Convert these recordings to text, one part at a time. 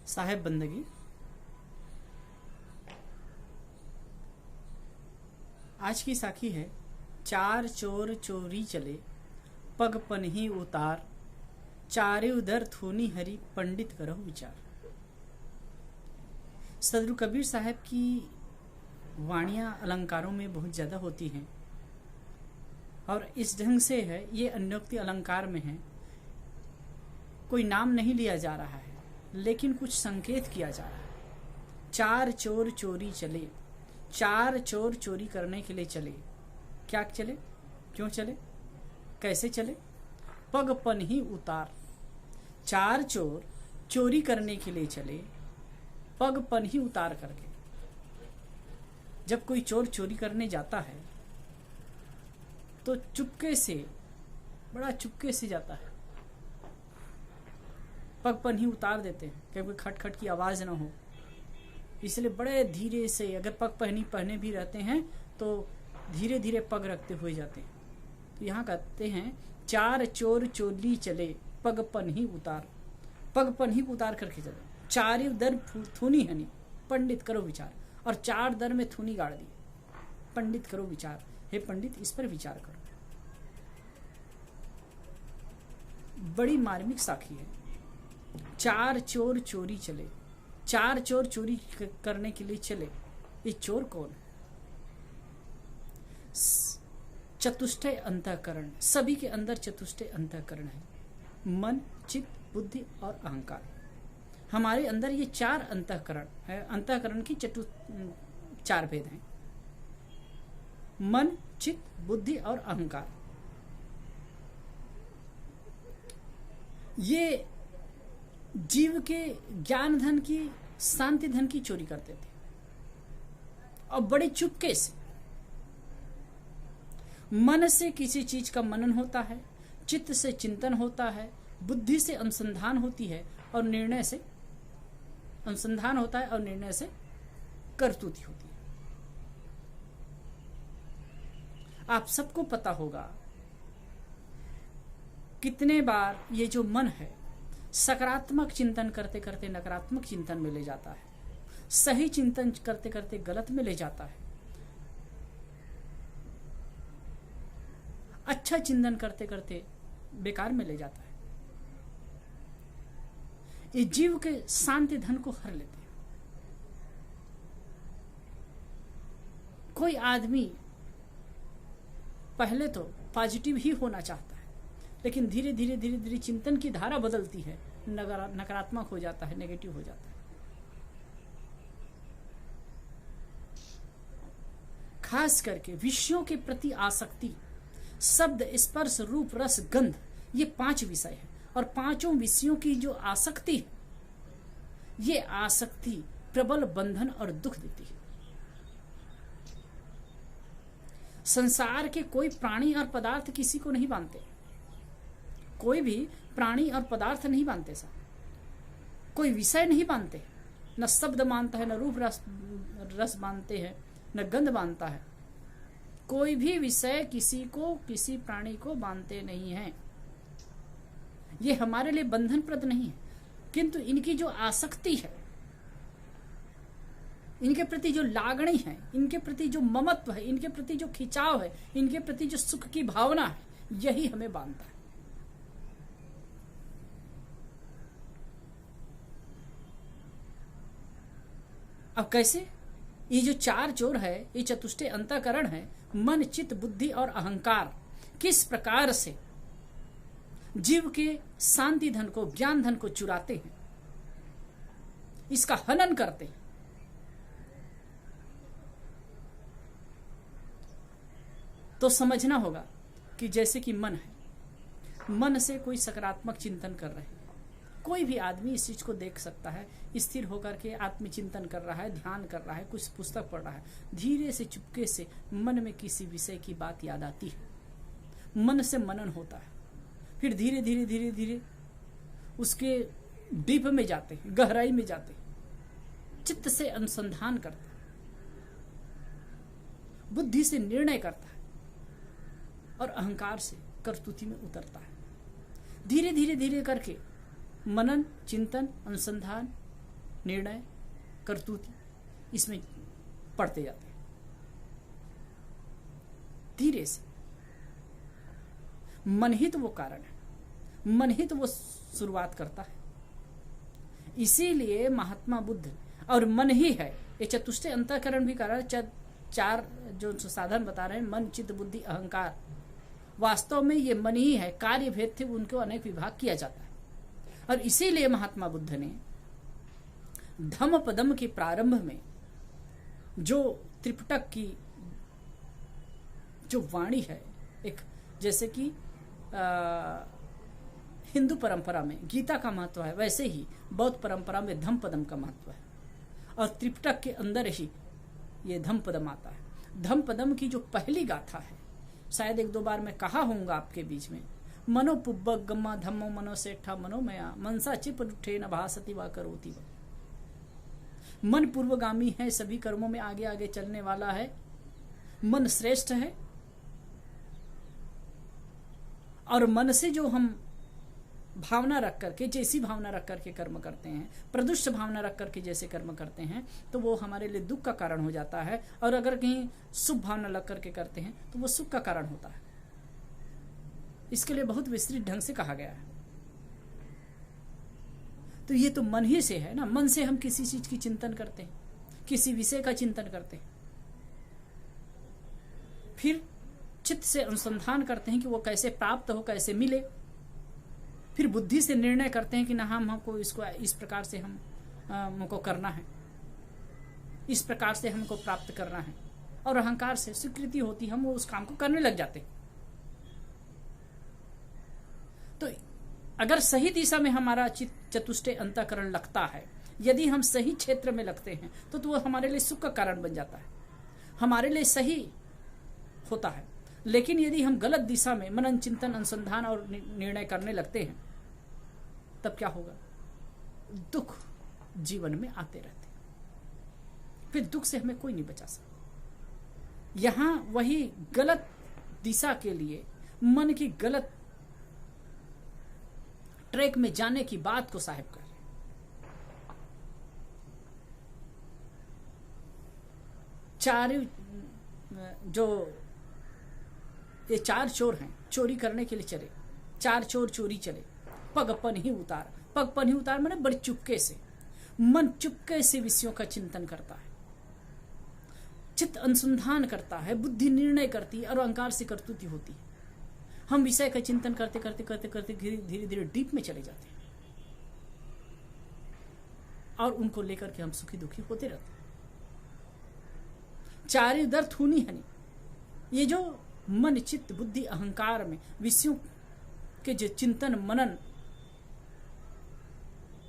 साहेब बंदगी। आज की साखी है, चार चोर चोरी चले, पग पनही उतार, चारे उधर थूनी हरी, पंडित करो विचार। सदगुरु कबीर साहब की वाणियाँ अलंकारों में बहुत ज़्यादा होती हैं और इस ढंग से है, ये अन्योक्ति अलंकार में है। कोई नाम नहीं लिया जा रहा है लेकिन कुछ संकेत किया जा रहा है। चार चोर चोरी चले, चार चोर चोरी करने के लिए चले। क्या चले, क्यों चले, कैसे चले? पग पन ही उतार। चार चोर चोरी करने के लिए चले, पग पन ही उतार करके। जब कोई चोर चोरी करने जाता है तो चुपके से, बड़ा चुपके से जाता है, पग पन ही उतार देते हैं क्योंकि खट खट की आवाज ना हो, इसलिए बड़े धीरे से। अगर पग पहने भी रहते हैं तो धीरे धीरे पग रखते हुए जाते हैं। तो यहाँ कहते हैं, चार चोर चोरी चले, पग पन ही उतार। पग पन ही उतार करके चले। चार दर थूनी हनी, पंडित करो विचार। और चार दर में थूनी गाड़ दी, पंडित करो विचार। हे पंडित, इस पर विचार करो। बड़ी मार्मिक साखी है। चार चोर चोरी चले, चार चोर चोरी करने के लिए चले। ये चोर कौन है? चतुष्टय अंतःकरण। सभी के अंदर चतुष्टय अंतःकरण है, मन, चित्त, बुद्धि और अहंकार। हमारे अंदर ये चार अंतःकरण है। अंतःकरण की चार भेद हैं, मन, चित्त, बुद्धि और अहंकार। ये जीव के ज्ञान धन की, शांति धन की चोरी करते थे और बड़े चुपके से। मन से किसी चीज का मनन होता है, चित्त से चिंतन होता है, बुद्धि से अनुसंधान होती है और निर्णय से अनुसंधान होता है और निर्णय से करतूती होती है। आप सबको पता होगा कितने बार ये जो मन है सकारात्मक चिंतन करते करते नकारात्मक चिंतन में ले जाता है, सही चिंतन करते करते गलत में ले जाता है, अच्छा चिंतन करते करते बेकार में ले जाता है। ये जीव के शांति धन को हर लेते हैं। कोई आदमी पहले तो पॉजिटिव ही होना चाहता है लेकिन धीरे धीरे धीरे धीरे चिंतन की धारा बदलती है, नकारात्मक हो जाता है, नेगेटिव हो जाता है। खास करके विषयों के प्रति आसक्ति, शब्द, स्पर्श, रूप, रस, गंध, ये 5 विषय है और पांचों विषयों की जो आसक्ति है, ये आसक्ति प्रबल बंधन और दुख देती है। संसार के कोई प्राणी और पदार्थ किसी को नहीं बांधते, कोई भी प्राणी और पदार्थ नहीं बांधते साहब, कोई विषय नहीं बांधते, न शब्द मानता है, न रूप रस बांधते हैं, न गंध बांधता है। कोई भी विषय किसी को, किसी प्राणी को बांधते नहीं है। ये हमारे लिए बंधनप्रद नहीं है, किंतु इनकी जो आसक्ति है, इनके प्रति जो लागणी है, इनके प्रति जो ममत्व है, इनके प्रति जो खिंचाव है, इनके प्रति जो सुख की भावना है, यही हमें बांधता है। अब कैसे? ये जो चार चोर है, ये चतुष्टय अंतःकरण है, मन, चित्त, बुद्धि और अहंकार, किस प्रकार से जीव के शांति धन को, ज्ञान धन को चुराते हैं, इसका हनन करते हैं। तो समझना होगा कि जैसे कि मन है, मन से कोई सकारात्मक चिंतन कर रहे हैं। कोई भी आदमी इस चीज को देख सकता है, स्थिर होकर के आत्मचिंतन कर रहा है, ध्यान कर रहा है, कुछ पुस्तक पढ़ रहा है, धीरे से चुपके से मन में किसी विषय की बात याद आती है, मन से मनन होता है, फिर धीरे धीरे धीरे धीरे उसके डीप में जाते हैं, गहराई में जाते हैं, चित्त से अनुसंधान करता है, बुद्धि से निर्णय करता है और अहंकार से करतूती में उतरता है। धीरे धीरे धीरे करके मनन, चिंतन, अनुसंधान निर्णय, करतूती इसमें पड़ते जाते हैं। धीरे से मन ही तो वो कारण है, मन ही तो वो शुरुआत करता है। इसीलिए महात्मा बुद्ध और मन ही है, ये चतुष्टय अंतःकरण भी कह रहा है। चार जो साधन बता रहे हैं, मन, चित्त, बुद्धि, अहंकार, वास्तव में ये मन ही है। कार्य भेद थे, उनको अनेक विभाग किया जाता है। और इसीलिए महात्मा बुद्ध ने धम्म पदम के प्रारंभ में जो त्रिपिटक की जो वाणी है, एक जैसे कि हिंदू परंपरा में गीता का महत्व है, वैसे ही बौद्ध परंपरा में धम्म पदम का महत्व है। और त्रिपिटक के अंदर ही ये धम्म पदम आता है। धम्म पदम की जो पहली गाथा है, शायद 1-2 बार मैं कहा होऊंगा आपके बीच में, मनो पुब्बक गम्मा धम्मो मनो सेठा मनोमया मनसा चिप उठे न भासती वा करोति वा। मन पूर्वगामी है, सभी कर्मों में आगे आगे चलने वाला है। मन श्रेष्ठ है और मन से जो हम भावना रख करके, जैसी भावना रख करके कर्म करते हैं, प्रदुष्ट भावना रख करके जैसे कर्म करते हैं, तो वो हमारे लिए दुख का कारण हो जाता है। और अगर कहीं शुभ भावना लग करके करते हैं तो वो सुख का कारण होता है। इसके लिए बहुत विस्तृत ढंग से कहा गया है। तो ये तो मन ही से है ना। मन से हम किसी चीज की चिंतन करते हैं, किसी विषय का चिंतन करते हैं, फिर चित्त से अनुसंधान करते हैं कि वो कैसे प्राप्त हो, कैसे मिले। फिर बुद्धि से निर्णय करते हैं कि ना हमको इसको इस प्रकार से हमको करना है, इस प्रकार से हमको प्राप्त करना है। और अहंकार से स्वीकृति होती, हम वो उस काम को करने लग जाते। तो अगर सही दिशा में हमारा चतुष्टय अंतःकरण लगता है, यदि हम सही क्षेत्र में लगते हैं तो वो हमारे लिए सुख का कारण बन जाता है, हमारे लिए सही होता है। लेकिन यदि हम गलत दिशा में मनन, चिंतन, अनुसंधान और निर्णय करने लगते हैं, तब क्या होगा? दुख जीवन में आते रहते हैं। फिर दुख से हमें कोई नहीं बचा सकता। यहां वही गलत दिशा के लिए, मन की गलत ट्रैक में जाने की बात को साहिब कर रहे हैं। ये 4 चोर हैं, चोरी करने के लिए चले। 4 चोर चोरी चले, पगपन ही उतार। पगपन ही उतार माने बड़े चुपके से, मन चुपके से विषयों का चिंतन करता है, चित्त अनुसंधान करता है, बुद्धि निर्णय करती है और अहंकार से करतूती होती है। हम विषय का चिंतन करते करते करते करते धीरे धीरे डीप में चले जाते हैं और उनको लेकर के हम सुखी दुखी होते रहते हैं। चारि दर थूनी हनी, ये जो मन, चित्त, बुद्धि, अहंकार में विषयों के जो चिंतन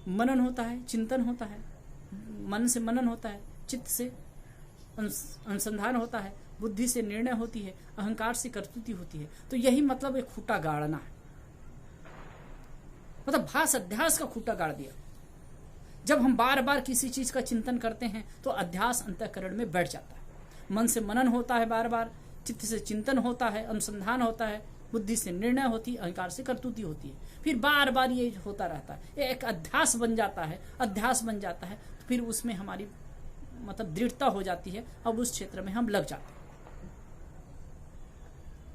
मनन होता है, चिंतन होता है, मन से मनन होता है, चित्त से अनुसंधान होता है, बुद्धि से निर्णय होती है, अहंकार से करतूती होती है। तो यही मतलब एक खूंटा गाड़ना है, मतलब भास अध्यास का खूंटा गाड़ दिया। जब हम बार बार किसी चीज का चिंतन करते हैं तो अध्यास अंतःकरण में बैठ जाता है। मन से मनन होता है, बार बार चित्त से चिंतन होता है, अनुसंधान होता है, बुद्धि से निर्णय होती है, अहंकार से करतूती होती है। फिर बार बार ये होता रहता है, ये एक अध्यास बन जाता है। अध्यास बन जाता है तो फिर उसमें हमारी मतलब दृढ़ता हो जाती है, अब उस क्षेत्र में हम लग जाते हैं।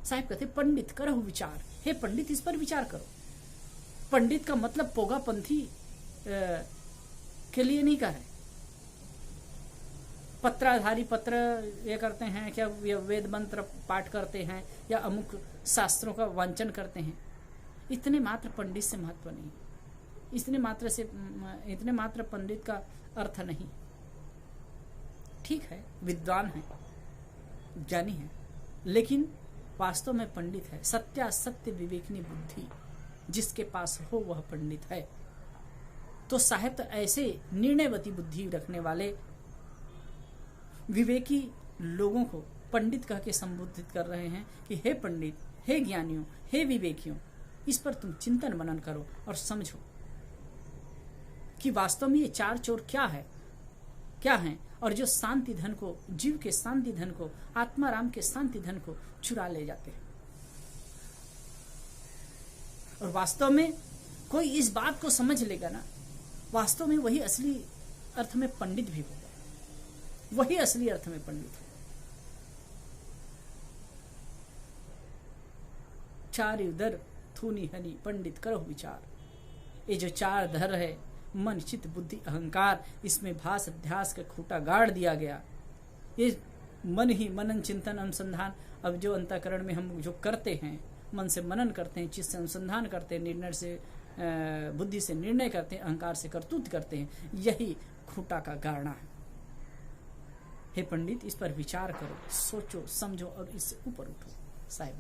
साहिब कहते पंडित करो विचार, हे पंडित इस पर विचार करो। पंडित का मतलब पोगापंथी के लिए नहीं कह रहे। पत्राधारी पत्र ये करते हैं क्या, वेद मंत्र पाठ करते हैं या अमुक शास्त्रों का वांचन करते हैं, इतने मात्र पंडित से महत्व नहीं, इतने मात्र पंडित का अर्थ नहीं। ठीक है, विद्वान है, ज्ञानी है, लेकिन वास्तव में पंडित है। सत्यासत्य विवेकनी बुद्धि जिसके पास हो वह पंडित है। तो साहिब तो ऐसे निर्णयवती बुद्धि रखने वाले विवेकी लोगों को पंडित कह के संबोधित कर रहे हैं कि हे पंडित, हे ज्ञानियों, हे विवेकियों, इस पर तुम चिंतन मनन करो और समझो कि वास्तव में ये 4 चोर क्या है और जो शांति धन को, जीव के शांति धन को, आत्माराम के शांति धन को चुरा ले जाते हैं। और वास्तव में कोई इस बात को समझ लेगा ना, वास्तव में वही असली अर्थ में पंडित भी होगा, वही असली अर्थ में पंडित है। चार उदर थूनी हनी पंडित करो विचार, ये जो चार धर है, मन चित्त बुद्धि अहंकार, इसमें भास अध्यास का खूंटा गाड़ दिया गया। ये मन ही मनन चिंतन अनुसंधान, अब जो अंतःकरण में हम जो करते हैं, मन से मनन करते हैं, चित्त से अनुसंधान करते हैं, निर्णय से बुद्धि से निर्णय करते हैं, अहंकार से करतूत करते हैं, यही खूंटा का गाड़ना है। हे पंडित, इस पर विचार करो, सोचो, समझो और इससे ऊपर उठो। साहिब